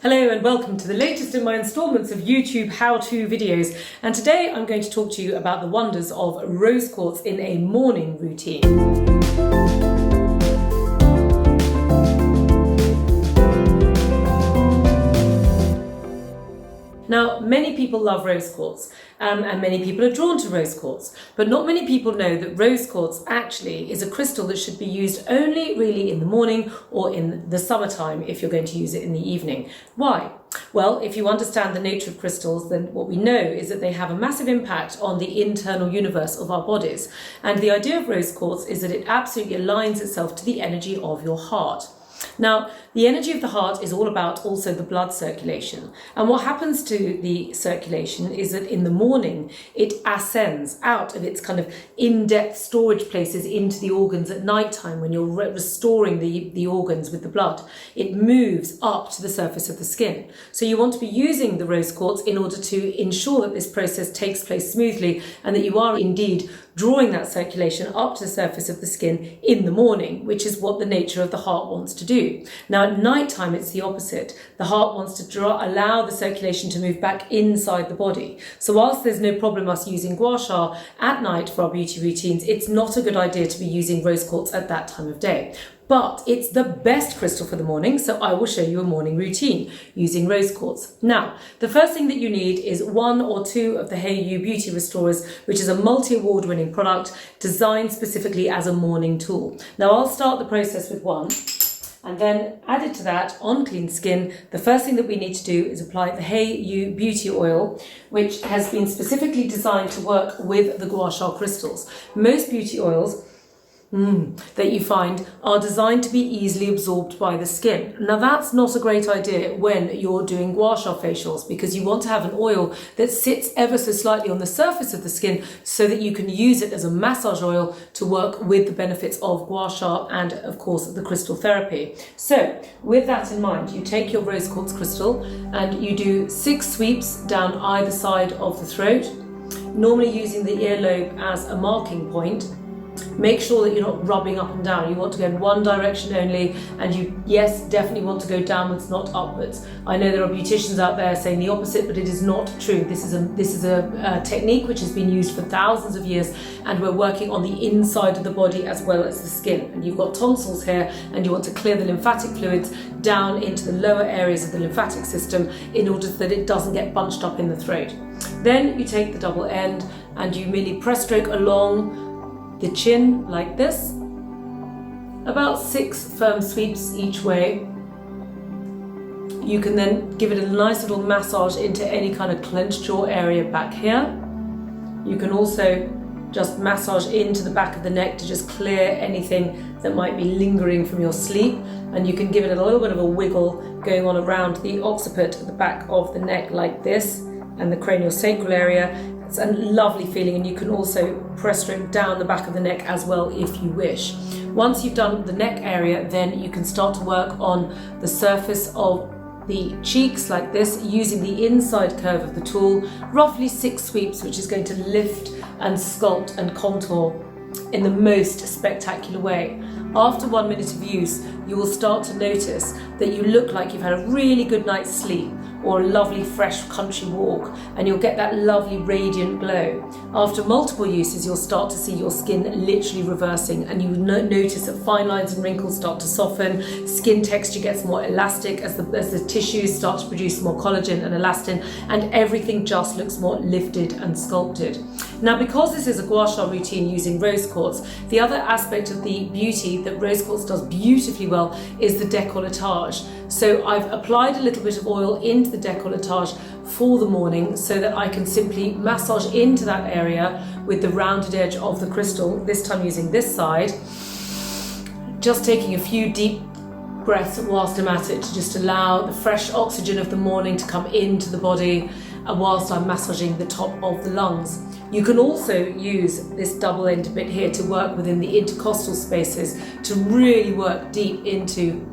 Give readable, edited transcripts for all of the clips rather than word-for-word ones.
Hello and welcome to the latest in my installments of YouTube how-to videos, and today I'm going to talk to you about the wonders of rose quartz in a morning routine. Now, many people love rose quartz and many people are drawn to rose quartz, but not many people know that rose quartz actually is a crystal that should be used only really in the morning or in the summertime if you're going to use it in the evening. Why? Well, if you understand the nature of crystals, then what we know is that they have a massive impact on the internal universe of our bodies. And the idea of rose quartz is that it absolutely aligns itself to the energy of your heart. Now, the energy of the heart is all about also the blood circulation. And what happens to the circulation is that in the morning, it ascends out of its kind of in-depth storage places into the organs at night time when you're restoring the organs with the blood. It moves up to the surface of the skin. So you want to be using the rose quartz in order to ensure that this process takes place smoothly and that you are indeed drawing that circulation up to the surface of the skin in the morning, which is what the nature of the heart wants to do. Now at night time it's the opposite. The heart wants to allow the circulation to move back inside the body. So whilst there's no problem us using Gua Sha at night for our beauty routines, it's not a good idea to be using rose quartz at that time of day. But it's the best crystal for the morning, so I will show you a morning routine using rose quartz. Now, the first thing that you need is 1 or 2 of the Hayo'u Beauty Restorers, which is a multi-award winning product designed specifically as a morning tool. Now, I'll start the process with 1. And then added to that, on clean skin, the first thing that we need to do is apply the Hayo'u Beauty Oil, which has been specifically designed to work with the Gua Sha crystals. Most beauty oils that you find are designed to be easily absorbed by the skin. Now that's not a great idea when you're doing Gua Sha facials, because you want to have an oil that sits ever so slightly on the surface of the skin so that you can use it as a massage oil to work with the benefits of Gua Sha and of course the crystal therapy. So with that in mind, you take your rose quartz crystal and you do 6 sweeps down either side of the throat, normally using the earlobe as a marking point. Make sure that you're not rubbing up and down. You want to go in one direction only, and you, yes, definitely want to go downwards, not upwards. I know there are beauticians out there saying the opposite, but it is not true. This is a technique which has been used for thousands of years, and we're working on the inside of the body as well as the skin. And you've got tonsils here, and you want to clear the lymphatic fluids down into the lower areas of the lymphatic system in order that it doesn't get bunched up in the throat. Then you take the double end and you merely press stroke along the chin like this, about 6 firm sweeps each way. You can then give it a nice little massage into any kind of clenched jaw area back here. You can also just massage into the back of the neck to just clear anything that might be lingering from your sleep, and you can give it a little bit of a wiggle going on around the occiput at the back of the neck like this, and the craniosacral area. It's a lovely feeling, and you can also press stroke down the back of the neck as well if you wish. Once you've done the neck area, then you can start to work on the surface of the cheeks like this, using the inside curve of the tool, roughly 6 sweeps, which is going to lift and sculpt and contour in the most spectacular way. After 1 minute of use, you will start to notice that you look like you've had a really good night's sleep or a lovely fresh country walk, and you'll get that lovely radiant glow. After multiple uses, you'll start to see your skin literally reversing, and you will notice that fine lines and wrinkles start to soften, skin texture gets more elastic as the tissues start to produce more collagen and elastin, and everything just looks more lifted and sculpted. Now, because this is a Gua Sha routine using rose quartz, the other aspect of the beauty that rose quartz does beautifully well is the decolletage. So I've applied a little bit of oil into the decolletage for the morning so that I can simply massage into that area with the rounded edge of the crystal, this time using this side, just taking a few deep breaths whilst I'm at it to just allow the fresh oxygen of the morning to come into the body whilst I'm massaging the top of the lungs. You can also use this double-ended bit here to work within the intercostal spaces to really work deep into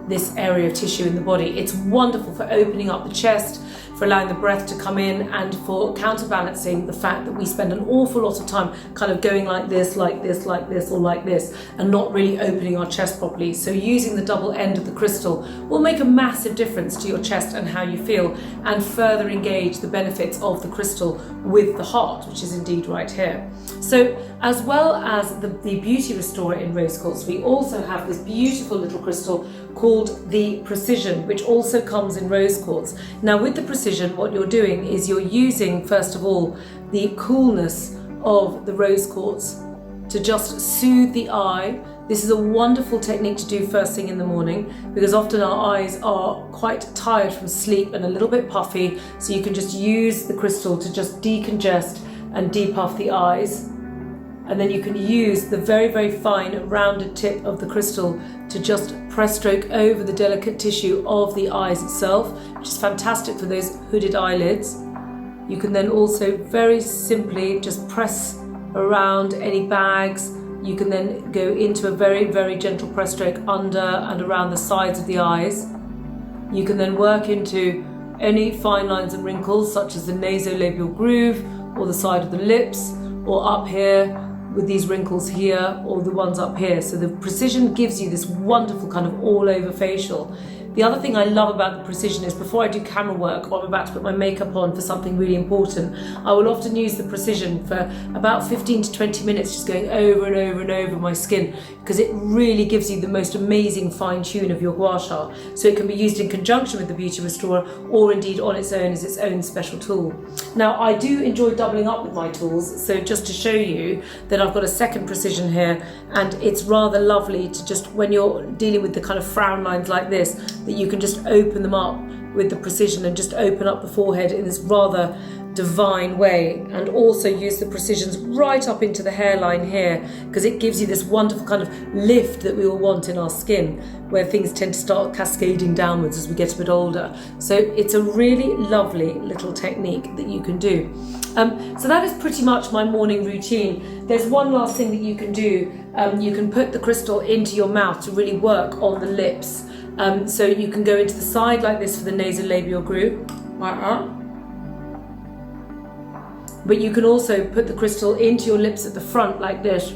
this area of tissue in the body. It's wonderful for opening up the chest, for allowing the breath to come in, and for counterbalancing the fact that we spend an awful lot of time kind of going like this, like this, like this, or like this, and not really opening our chest properly. So using the double end of the crystal will make a massive difference to your chest and how you feel, and further engage the benefits of the crystal with the heart, which is indeed right here. So as well as the Beauty Restorer in Rose Quartz, we also have this beautiful little crystal called the Precision, which also comes in Rose Quartz. Now with the Precision, what you're doing is you're using, first of all, the coolness of the Rose Quartz to just soothe the eye. This is a wonderful technique to do first thing in the morning, because often our eyes are quite tired from sleep and a little bit puffy, so you can just use the crystal to just decongest and depuff the eyes. And then you can use the very, very fine rounded tip of the crystal to just press stroke over the delicate tissue of the eyes itself, which is fantastic for those hooded eyelids. You can then also very simply just press around any bags. You can then go into a very, very gentle press stroke under and around the sides of the eyes. You can then work into any fine lines and wrinkles, such as the nasolabial groove, or the side of the lips, or up here with these wrinkles here, or the ones up here. So the Precision gives you this wonderful kind of all over facial. The other thing I love about the Precision is, before I do camera work or I'm about to put my makeup on for something really important, I will often use the Precision for about 15 to 20 minutes, just going over and over and over my skin, because it really gives you the most amazing fine tune of your Gua Sha. So it can be used in conjunction with the Beauty Restorer, or indeed on its own as its own special tool. Now I do enjoy doubling up with my tools, so just to show you that I've got a second Precision here, and it's rather lovely to just, when you're dealing with the kind of frown lines like this, that you can just open them up with the Precision and just open up the forehead in this rather divine way, and also use the Precisions right up into the hairline here, because it gives you this wonderful kind of lift that we all want in our skin, where things tend to start cascading downwards as we get a bit older. So it's a really lovely little technique that you can do. So that is pretty much my morning routine. There's one last thing that you can do. You can put the crystal into your mouth to really work on the lips. So you can go into the side like this for the nasolabial groove, like that. But you can also put the crystal into your lips at the front like this,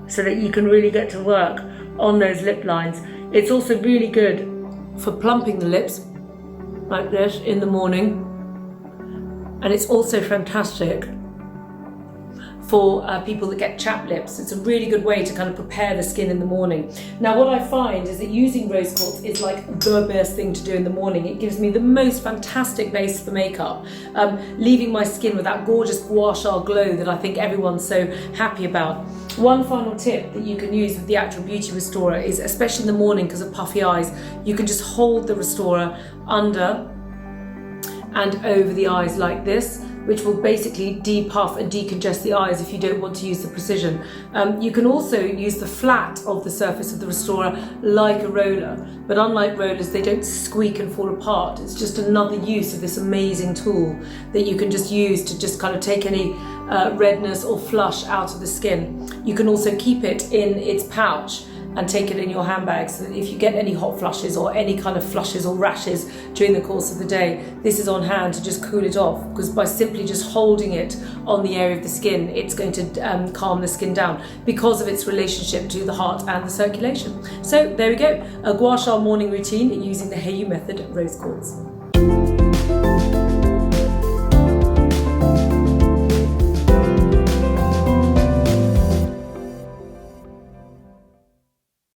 so that you can really get to work on those lip lines. It's also really good for plumping the lips like this in the morning, and it's also fantastic for people that get chapped lips. It's a really good way to kind of prepare the skin in the morning. Now what I find is that using Rose Quartz is like the best thing to do in the morning. It gives me the most fantastic base for makeup, leaving my skin with that gorgeous Gua Sha glow that I think everyone's so happy about. One final tip that you can use with the actual Beauty Restorer is, especially in the morning because of puffy eyes, you can just hold the Restorer under and over the eyes like this, which will basically depuff and decongest the eyes if you don't want to use the Precision. You can also use the flat of the surface of the Restorer like a roller, but unlike rollers, they don't squeak and fall apart. It's just another use of this amazing tool that you can just use to just kind of take any redness or flush out of the skin. You can also keep it in its pouch and take it in your handbag, so that if you get any hot flushes or any kind of flushes or rashes during the course of the day, this is on hand to just cool it off, because by simply just holding it on the area of the skin, it's going to calm the skin down because of its relationship to the heart and the circulation. So there we go, a Gua Sha morning routine using the Hayo'u method, Rose Quartz.